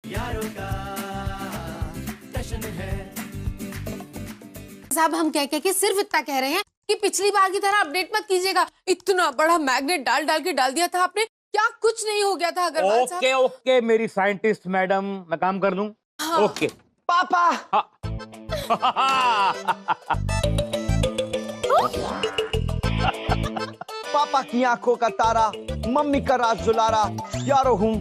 यारों का जश्न है। साहब हम कह के सिर्फ इतना कह रहे हैं कि पिछली बार की तरह अपडेट मत कीजिएगा। इतना बड़ा मैग्नेट डाल के डाल दिया था आपने, क्या कुछ नहीं हो गया था अग्रवाल साहब। ओके ओके मेरी साइंटिस्ट मैडम, मैं काम कर दूं। हाँ। ओके पापा। हाँ। पापा की आंखों का तारा, मम्मी का राज दुलारा, यारो हूँ।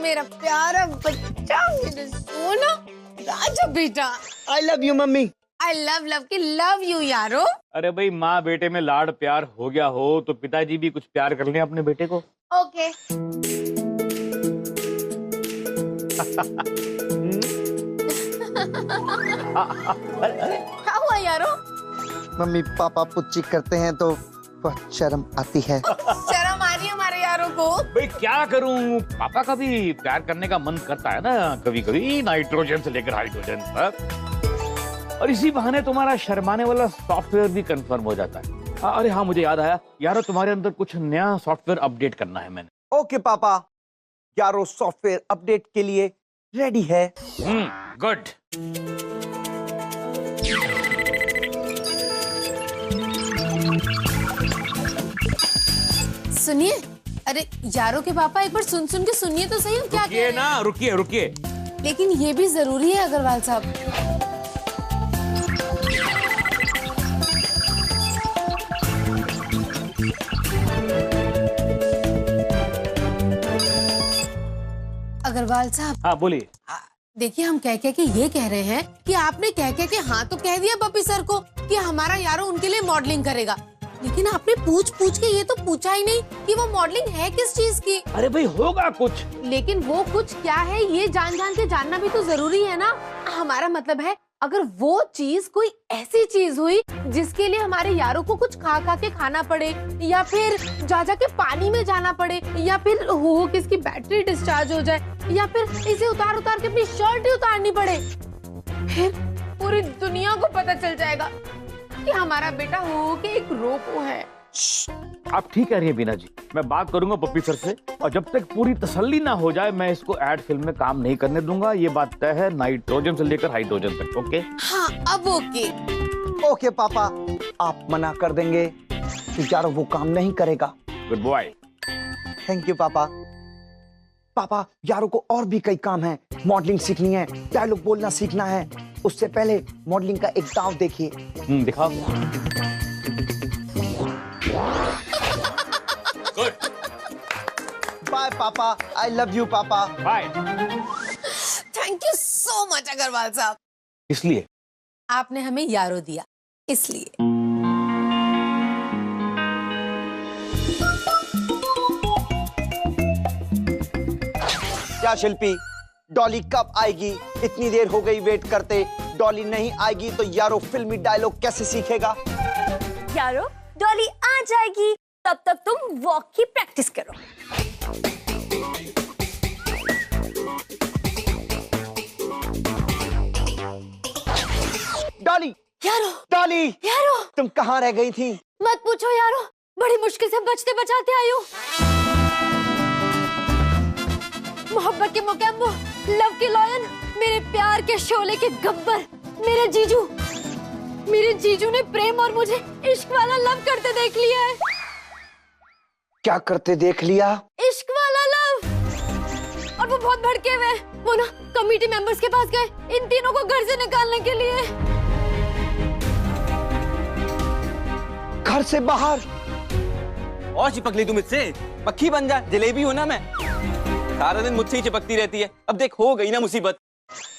मेरा प्यारा बच्चा, मेरा सोना राजा बेटा। आई love you mummy. I love you यारो। अरे भाई माँ बेटे में लाड प्यार हो गया हो तो पिताजी भी कुछ प्यार कर लें अपने बेटे को। ओके। क्या हुआ यारो? मम्मी पापा पुच्ची करते हैं तो बहुत शर्म आती है। शर्म आ रही है हमारे यारों को। भाई क्या करूं, पापा का भी प्यार करने का मन करता है ना कभी कभी, नाइट्रोजन से लेकर हाइड्रोजन तक। और इसी बहाने तुम्हारा शर्माने वाला सॉफ्टवेयर भी कंफर्म हो जाता है। अरे हाँ मुझे याद आया यारो, तुम्हारे अंदर कुछ नया सॉफ्टवेयर अपडेट करना है मैंने। ओके पापा, यारो सॉफ्टवेयर अपडेट के लिए रेडी है। गुड। सुनिए, अरे यारो के पापा एक बार सुन के सुनिए तो सही, हम क्या कह रहे हैं। ना रुकिए। लेकिन ये भी जरूरी है अग्रवाल साहब। अग्रवाल साहब। हाँ बोलिए। देखिए हम कह के ये कह रहे हैं कि आपने कह के हाँ तो कह दिया पपी सर को कि हमारा यारो उनके लिए मॉडलिंग करेगा, लेकिन आपने पूछ के ये तो पूछा ही नहीं कि वो मॉडलिंग है किस चीज की। अरे भाई होगा कुछ, लेकिन वो कुछ क्या है ये जान के जानना भी तो जरूरी है ना। हमारा मतलब है अगर वो चीज कोई ऐसी चीज हुई जिसके लिए हमारे यारों को कुछ खा के खाना पड़े, या फिर जा के पानी में जाना पड़े, या फिर हो कि इसकी बैटरी डिस्चार्ज हो जाए, या फिर इसे उतार के अपनी शर्ट ही उतारनी पड़े, फिर पूरी दुनिया को पता चल जाएगा कि हमारा बेटा हो के एक रोबो है। आप ठीक कह रही हैं बीना जी, मैं बात करूंगा पप्पी सर से, और जब तक पूरी तसल्ली ना हो जाए मैं इसको एड फिल्म में काम नहीं करने दूंगा। ये बात तय है, नाइट्रोजन से लेकर हाइड्रोजन तक। ओके हाँ अब ओके। ओके पापा, आप मना कर देंगे कि यारो वो काम नहीं करेगा। Good boy. थैंक यू पापा। पापा यारो को और भी कई काम है, मॉडलिंग सीखनी है, डायलॉग बोलना सीखना है। उससे पहले मॉडलिंग का एक दांव देखिए। दिखाओ। Good bye papa, I love you papa. Bye. Thank you so much Agarwal साहब। इसलिए आपने हमें यारो दिया, इसलिए। क्या शिल्पी, डॉली कब आएगी? इतनी देर हो गई वेट करते। डॉली नहीं आएगी तो यारो फिल्मी डायलॉग कैसे सीखेगा? यारो डॉली आ जाएगी, तब तक तुम वॉक की प्रैक्टिस करो। डॉली, यारो डॉली, यारो तुम कहाँ रह गई थी? मत पूछो यारो, बड़ी मुश्किल से बचते बचाते आई हूँ। मोहब्बत के मुकम्मो, लव के लॉयन, मेरे प्यार के शोले के गब्बर, मेरे जीजू ने प्रेम और मुझे इश्क वाला लव करते देख लिया है। क्या करते देख लिया? इश्क वाला लव। और वो बहुत भड़के हुए, वो ना कमेटी मेंबर्स के पास गए इन तीनों को घर से निकालने के लिए। घर से बाहर? और चिपक ली तुम मुझसे, पक्की बन जा, जलेबी हो ना मैं। सारा दिन मुझसे ही चिपकती रहती है, अब देख हो गई ना मुसीबत।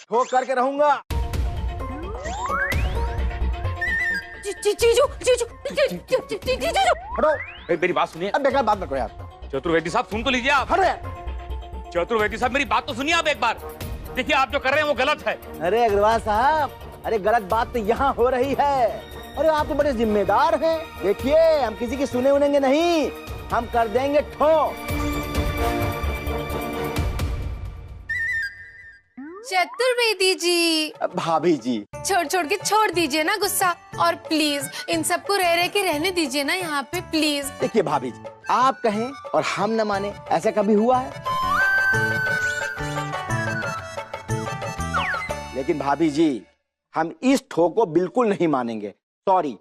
ठोक करके रहूंगा। जीजू हटो। मेरी बात सुनिए। अब बेकार बात न करो यार। चतुर्वेदी साहब सुन तो लीजिए आप। हटो यार। चतुर्वेदी साहब मेरी बात तो सुनिए आप एक बार। देखिए आप जो कर रहे हैं वो गलत है। अरे अग्रवाल साहब, अरे गलत बात तो यहाँ हो रही है। अरे आप तो बड़े जिम्मेदार हैं। देखिए हम किसी की सुने उनेंगे नहीं, हम कर देंगे ठो। चतुर्वेदी जी। भाभी जी। छोड़ के छोड़ दीजिए ना गुस्सा, और प्लीज इन सबको रह के रहने दीजिए ना यहाँ पे, प्लीज। देखिए भाभी जी, आप कहें और हम न माने, ऐसा कभी हुआ है? लेकिन भाभी जी हम इस ठोक को बिल्कुल नहीं मानेंगे, सॉरी।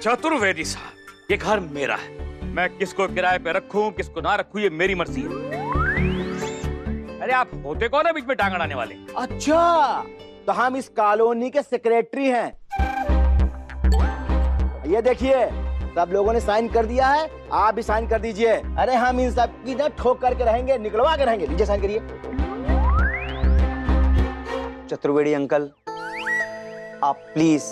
चतुर्वेदी साहब, ये घर मेरा है, मैं किसको किराए पे रखूं किसको ना रखूं ये मेरी मर्जी है। अरे आप होते कौन है बीच में टांग अड़ाने वाले? अच्छा, तो हम इस कॉलोनी के सेक्रेटरी हैं। ये देखिए, सब लोगों ने साइन कर दिया है, आप भी साइन कर दीजिए। अरे हम इन सब की ना ठोक करके रहेंगे, निकलवा के रहेंगे। लीजिए साइन करिए। चतुर्वेदी अंकल, आप प्लीज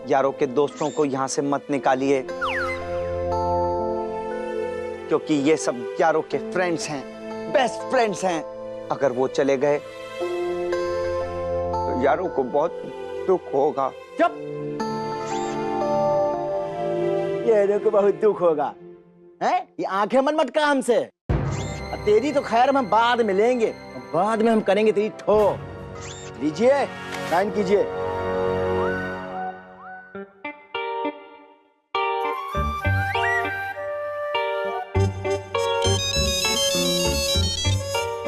यारों के दोस्तों को यहाँ से मत निकालिए, क्योंकि ये सब यारों के फ्रेंड्स हैं, बेस्ट फ्रेंड्स हैं। अगर वो चले गए तो यारों को बहुत दुख होगा। चुप, यारों को बहुत दुख होगा। हैं? ये आंखें मन मत का हमसे। तेरी तो खैर हम बाद में लेंगे, बाद में हम करेंगे तेरी ठोक। लीजिए साइन कीजिए।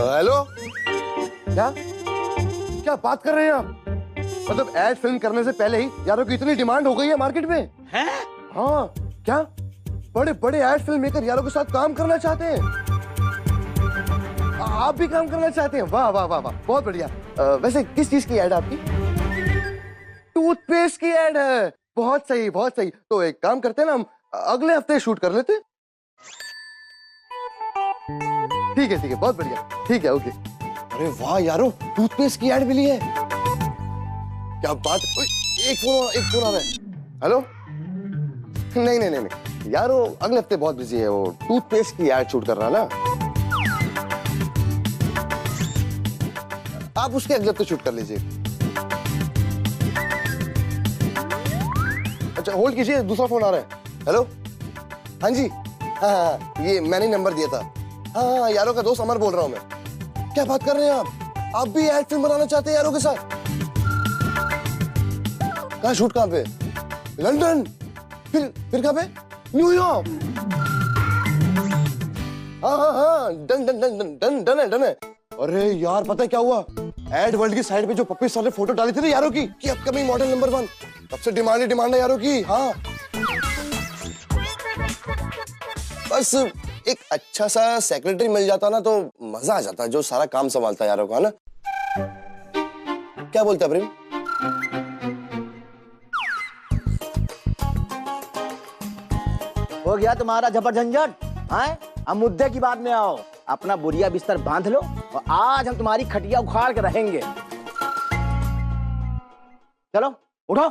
हेलो, क्या क्या बात कर रहे हैं आप? मतलब एड फिल्म करने से पहले ही यारों की इतनी डिमांड हो गई है मार्केट में? हैं? हाँ, क्या बड़े बड़े एड फिल्म मेकर यारों के साथ काम करना चाहते हैं? आप भी काम करना चाहते हैं? वाह वाह वाह वाह, बहुत बढ़िया। वैसे किस चीज की एड आपकी? टूथपेस्ट की एड है। बहुत सही बहुत सही। तो एक काम करते हैं ना, हम अगले हफ्ते शूट कर लेते हैं। ठीक है, बहुत बढ़िया। ठीक है, ओके। अरे वाह यारो, टूथपेस्ट की एड मिली है। क्या बात। एक फोन आ रहा है। हेलो, नहीं यारो, अगले हफ्ते बहुत बिजी है, वो टूथपेस्ट की एड शूट कर रहा ना। आप उसके अगले हफ्ते शूट कर लीजिए। अच्छा होल्ड कीजिए, दूसरा फोन आ रहा है। हेलो, हाँ जी, हाँ, ये मैंने नंबर दिया था। हाँ, यारों का दोस्त अमर बोल रहा हूँ मैं। क्या बात कर रहे हैं आप भी एड फिल्म बनाना चाहते हैं यारों के साथ? कहाँ शूट, कहाँ पे? लंदन? फिर कहाँ पे? न्यूयॉर्क? हाँ, डन है। अरे यार, पता है क्या हुआ? एड वर्ल्ड की साइड पे जो पप्पी सर ने फोटो डाली थी ना यारों की, कि अपकमिंग मॉडल नंबर 1, तब से डिमांड है यारों की। हाँ, बस एक अच्छा सा सेक्रेटरी मिल जाता ना तो मजा आ जाता, जो सारा काम संभालता यारों का, है ना? क्या बोलता प्रेम? हो गया तुम्हारा झपट-झंझट? हैं? अब मुद्दे की बात में आओ। अपना बुरिया बिस्तर बांध लो और आज हम तुम्हारी खटिया उखाड़ के रहेंगे। चलो उठो।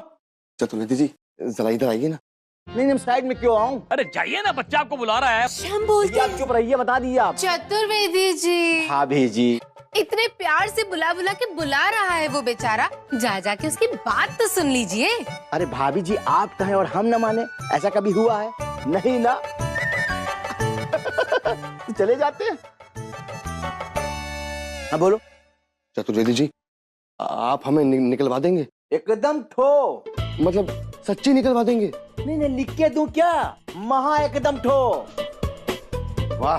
चतुर्वेदी जी, जरा इधर आइए ना। नहीं, साइड में क्यों आऊं? अरे जाइए ना, बच्चा आपको बुला रहा है। हम बोलते आप चुप रहिए, बता दिए आप। चतुर्वेदी जी, भाभी जी, इतने प्यार से बुला बुला के बुला रहा है वो बेचारा, जा के उसकी बात तो सुन लीजिए। अरे भाभी जी, आप कहें और हम न माने, ऐसा कभी हुआ है? नहीं ना। चले जाते हैं। हाँ बोलो। चतुर्वेदी जी, आप हमें निकलवा देंगे? एकदम ठो। मतलब सच्ची निकलवा देंगे? नहीं, लिख के दूं क्या? महा एकदम ठो। वाह,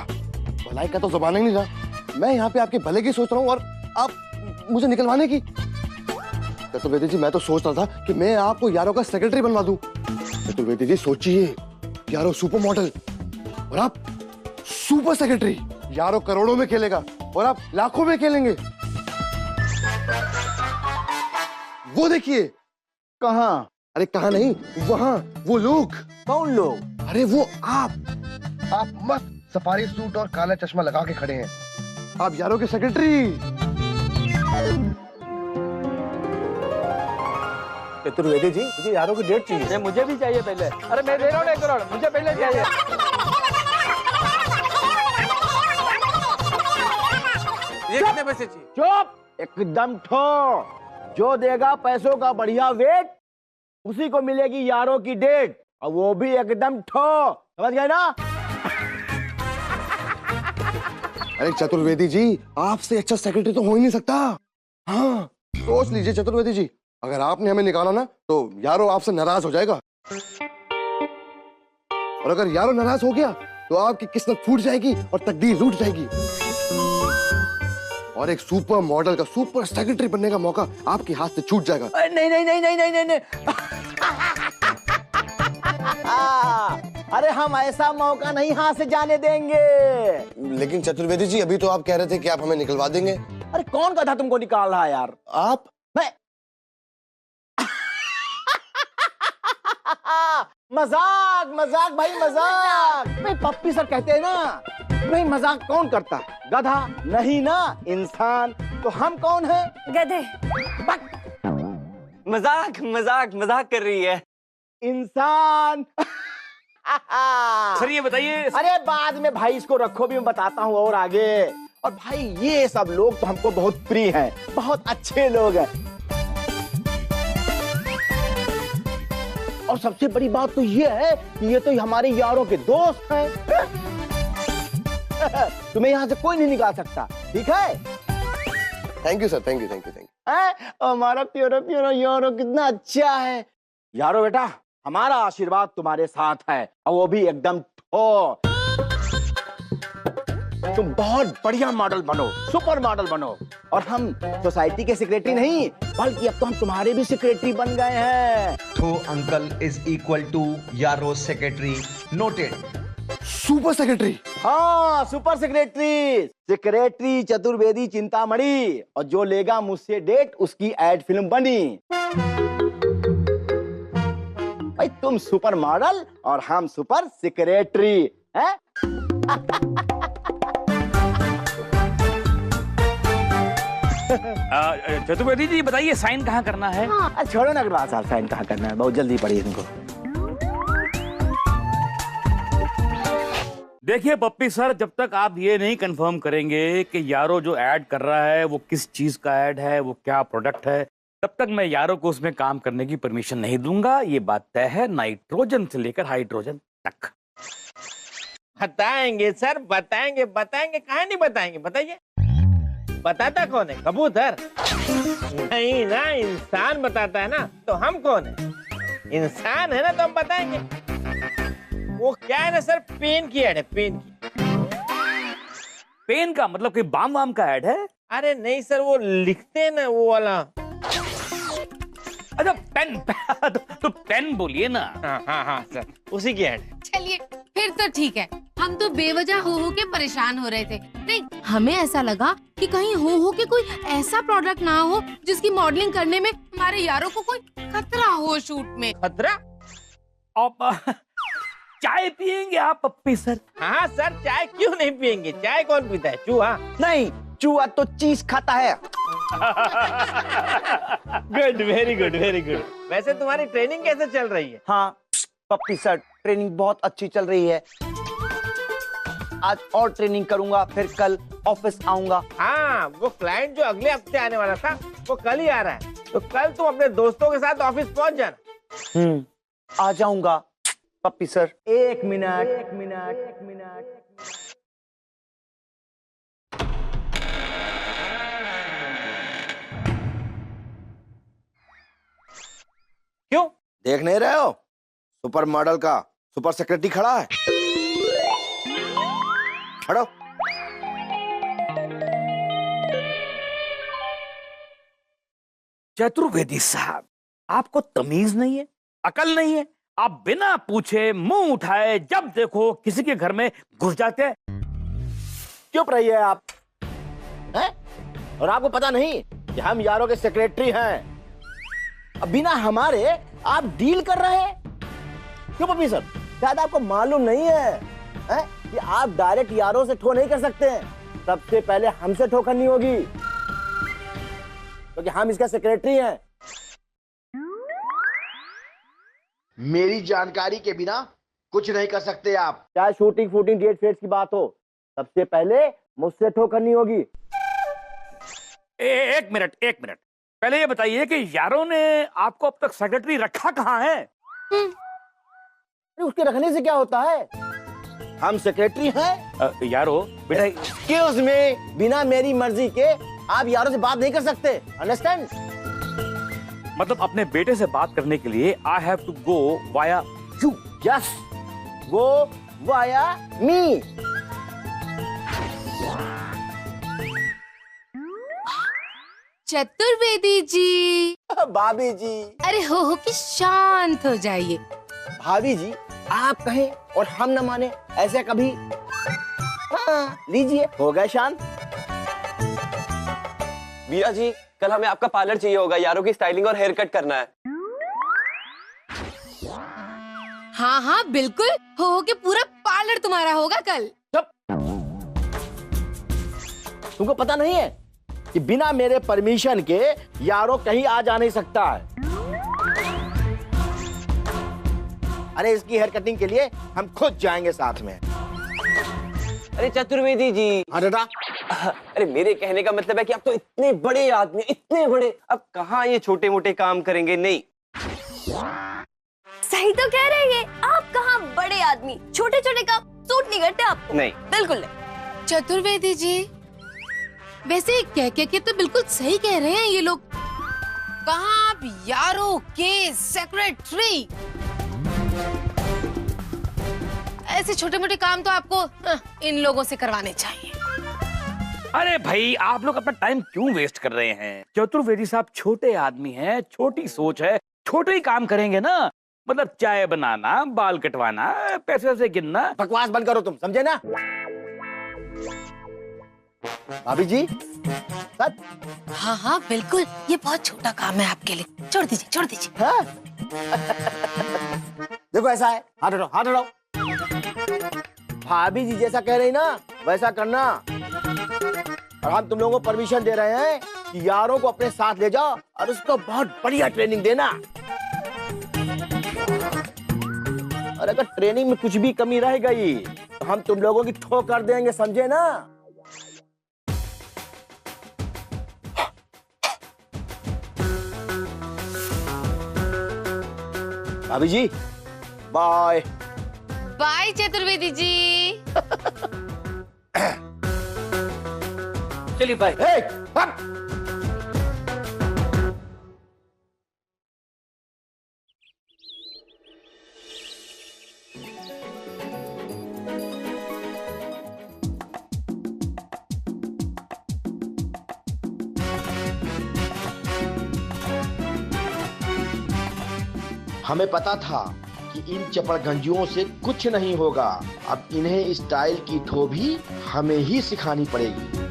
भलाई का तो जमाना ही नहीं रहा। मैं यहाँ पे आपके भले की सोच रहा हूँ और आप मुझे निकलवाने की। चतुर्वेदी जी, मैं तो सोच रहा था कि मैं आपको यारों का सेक्रेटरी बनवा दूं। चतुर्वेदी जी सोचिए, यारों सुपर मॉडल और आप सुपर सेक्रेटरी। यारों करोड़ों में खेलेगा और आप लाखों में खेलेंगे। वो देखिए। कहाँ? अरे कहाँ नहीं, वहाँ वो लोग। कौन लोग? अरे वो आप मस्त सफारी सूट और काला चश्मा लगा के खड़े हैं। आप यारों के सेक्रेटरी। चतुर्वेदी जी, मुझे यारों की डेट चाहिए। मुझे भी चाहिए पहले। अरे मैं दे रहा हूँ 1 करोड़, मुझे पहले चाहिए। ये कितने पैसे चाहिए? चुप, एकदम ठो। जो देगा पैसों का बढ़िया वेट, उसी को मिलेगी यारों की डेट, और वो भी एकदम ठो। समझ गए ना? अरे चतुर्वेदी जी, आपसे अच्छा सेक्रेटरी तो हो ही नहीं सकता। हाँ, सोच लीजिए चतुर्वेदी जी, अगर आपने हमें निकाला ना तो यारों आपसे नाराज हो जाएगा, और अगर यारों नाराज हो गया तो आपकी किस्मत फूट जाएगी और तकदीर रूठ जाएगी। और एक सुपर मॉडल का सुपर सेक्रेटरी बनने का मौका आपके हाथ से छूट जाएगा। नहीं नहीं नहीं नहीं नहीं नहीं नहीं अरे हम ऐसा मौका नहीं हाथ से जाने देंगे। लेकिन चतुर्वेदी जी, अभी तो आप कह रहे थे कि आप हमें निकलवा देंगे। अरे कौन कहा था तुमको निकाल रहा है यार? आप? मैं मजाक मजाक भाई मजाक। भाई पप्पी सर कहते हैं ना, भाई मजाक कौन करता है? गधा नहीं ना, इंसान। तो हम कौन है? गधे। मजाक मजाक मजाक कर रही है। इंसान। सर ये बताइए। अरे बाद में भाई इसको रखो, भी मैं बताता हूँ और आगे। और भाई ये सब लोग तो हमको बहुत प्रिय हैं, बहुत अच्छे लोग हैं। और सबसे बड़ी बात तो ये है कि ये तो हमारे यारों के दोस्त हैं। तुम्हें यहाँ से कोई नहीं निकाल सकता, ठीक है? Thank you sir, thank you thank you thank you. हमारा प्यारा प्यारा यारो कितना अच्छा है। यारो बेटा, हमारा आशीर्वाद तुम्हारे साथ है, और वो भी एकदम ठो। तुम बहुत बढ़िया मॉडल बनो, सुपर मॉडल बनो। और हम सोसाइटी के सेक्रेटरी नहीं, बल्कि अब तो हम तुम्हारे भी सेक्रेटरी बन गए हैं। तो अंकल इज इक्वल टू यारो सेक्रेटरी। नोटेड। Super secretary? हाँ, super secretary. Secretary Chaturvedi Chintamani, और जो लेगा मुझसे डेट उसकी एड फिल्म बनी। भाई तुम सुपर मॉडल और हम सुपर सेक्रेटरी हैं? चतुर्वेदी जी बताइए, साइन कहाँ करना है? हाँ, छोड़ो ना अग्रवाल साहब, साइन कहाँ करना है, बहुत जल्दी पड़ी तुमको। देखिए पप्पी सर, जब तक आप ये नहीं कंफर्म करेंगे कि यारो जो ऐड कर रहा है वो किस चीज का ऐड है, वो क्या प्रोडक्ट है, तब तक मैं यारो को उसमें काम करने की परमिशन नहीं दूंगा। ये बात तय है, नाइट्रोजन से लेकर हाइड्रोजन तक। बताएंगे सर, बताएंगे बताएंगे, कहाँ नहीं बताएंगे, बताइए। बताता कौन है? कबूतर? नहीं ना, इंसान बताता है ना। तो हम कौन है? इंसान है ना, तो हम बताएंगे। वो क्या है ना सर, पेन की ऐड है, पेन की। पेन का मतलब कि बाम वाम का ऐड है? अरे नहीं सर, वो लिखते हैं ना, वो वाला। अच्छा पेन। तो पेन बोलिए ना। हाँ सर, उसी की ऐड है। चलिए फिर तो ठीक है। हम तो बेवजह हो के परेशान हो रहे थे। नहीं, हमें ऐसा लगा कि कहीं हो के कोई ऐसा प्रोडक्ट ना हो जिसकी मॉडलिंग करने में हमारे यारों को कोई खतरा हो शूट में। खतरा? आप चाय पियेंगे आप पप्पी सर? हाँ सर, चाय क्यों नहीं पियेंगे? चाय कौन पीता है? चूहा? नहीं, चूहा तो चीज खाता है। Good, very good, very good. वैसे तुम्हारी ट्रेनिंग कैसे चल रही है? हाँ पप्पी सर, ट्रेनिंग बहुत अच्छी चल रही है। आज और ट्रेनिंग करूंगा, फिर कल ऑफिस आऊंगा। हाँ, वो क्लाइंट जो अगले हफ्ते आने वाला था वो कल ही आ रहा है, तो कल तुम अपने दोस्तों के साथ ऑफिस पहुंच जाना। आ जाऊंगा पप्पी सर। एक मिनट। क्यों? देख नहीं रहे हो? सुपर मॉडल का सुपर सेक्रेटरी खड़ा है। खड़ो। चतुर्वेदी साहब, आपको तमीज नहीं है, अकल नहीं है? आप बिना पूछे मुंह उठाए जब देखो किसी के घर में घुस जाते हैं। चुप रहिए आप, हैं? और आपको पता नहीं कि हम यारों के सेक्रेटरी हैं? अब बिना हमारे आप डील कर रहे हैं? क्यों पप्पी सर, शायद आपको मालूम नहीं है, हैं? कि आप डायरेक्ट यारों से ठो नहीं कर सकते हैं। सबसे पहले हमसे ठो करनी होगी, क्योंकि हम इसका सेक्रेटरी हैं। मेरी जानकारी के बिना कुछ नहीं कर सकते आप। चाहे शूटिंग फूटिंग डेट फेट्स की बात हो, सबसे पहले मुझसे ठो करनी होगी। एक मिनट, पहले ये बताइए कि यारों ने आपको अब तक सेक्रेटरी रखा कहाँ है? उसके रखने से क्या होता है? हम सेक्रेटरी हैं। यारो बेटा, एक्सक्यूज मी, बिना मेरी मर्जी के आप यारों से बात नहीं कर सकते, अंडरस्टैंड? मतलब अपने बेटे से बात करने के लिए I have to go via you. Yes, go via me. Chaturvedi ji. भाभी जी। अरे हो कि शांत हो जाइए। भाभी जी, आप कहें और हम न माने, ऐसे कभी? हाँ, लीजिए, हो गए शांत। वीरा जी, कल हमें आपका पार्लर चाहिए होगा, यारों की स्टाइलिंग और हेयर कट करना है। हाँ हाँ बिल्कुल, हो के पूरा पार्लर तुम्हारा होगा कल। तुमको पता नहीं है कि बिना मेरे परमिशन के यारों कहीं आ जा नहीं सकता है। अरे इसकी हेयर कटिंग के लिए हम खुद जाएंगे साथ में। अरे चतुर्वेदी जी। हाँ दादा। अरे मेरे कहने का मतलब है कि आप तो इतने बड़े आदमी, इतने बड़े, अब कहाँ ये छोटे मोटे काम करेंगे? नहीं। सही तो कह रहे हैं, आप कहाँ बड़े आदमी, छोटे छोटे काम सूट नहीं करते आपको। नहीं, बिल्कुल नहीं। चतुर्वेदी जी, वैसे कह के तो बिल्कुल सही कह रहे हैं ये लोग। कहाँ आप यारों के सेक्रेटरी? ऐसे छोटे मोटे काम तो आपको इन लोगों से करवाने चाहिए। अरे भाई, आप लोग अपना टाइम क्यों वेस्ट कर रहे हैं? चतुर्वेदी साहब छोटे आदमी हैं, छोटी सोच है, छोटे ही काम करेंगे ना। मतलब चाय बनाना, बाल कटवाना, पैसे से गिनना। बकवास बंद करो तुम, समझे ना? भाभी जी, सच? हाँ हाँ बिल्कुल, ये बहुत छोटा काम है आपके लिए, छोड़ दीजिए छोड़ दीजिए। हाँ? देखो ऐसा है, हाथ हटाओ, हाथ हटाओ। भाभी जी जैसा कह रही ना वैसा करना। और हम तुम लोगों को परमिशन दे रहे हैं कि यारों को अपने साथ ले जाओ और उसको बहुत बढ़िया ट्रेनिंग देना। और अगर ट्रेनिंग में कुछ भी कमी रह गई तो हम तुम लोगों की ठोक कर देंगे, समझे ना? भाभी जी, बाय। बाय चतुर्वेदी जी। चलिए बाय। हमें पता था कि इन चपड़गंजियों से कुछ नहीं होगा। अब इन्हें स्टाइल की ठो भी हमें ही सिखानी पड़ेगी।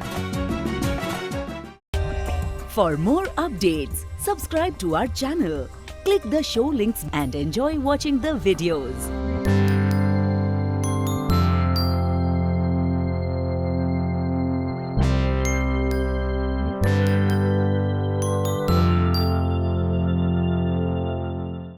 For more updates, subscribe to our channel, click the show links and enjoy watching the videos.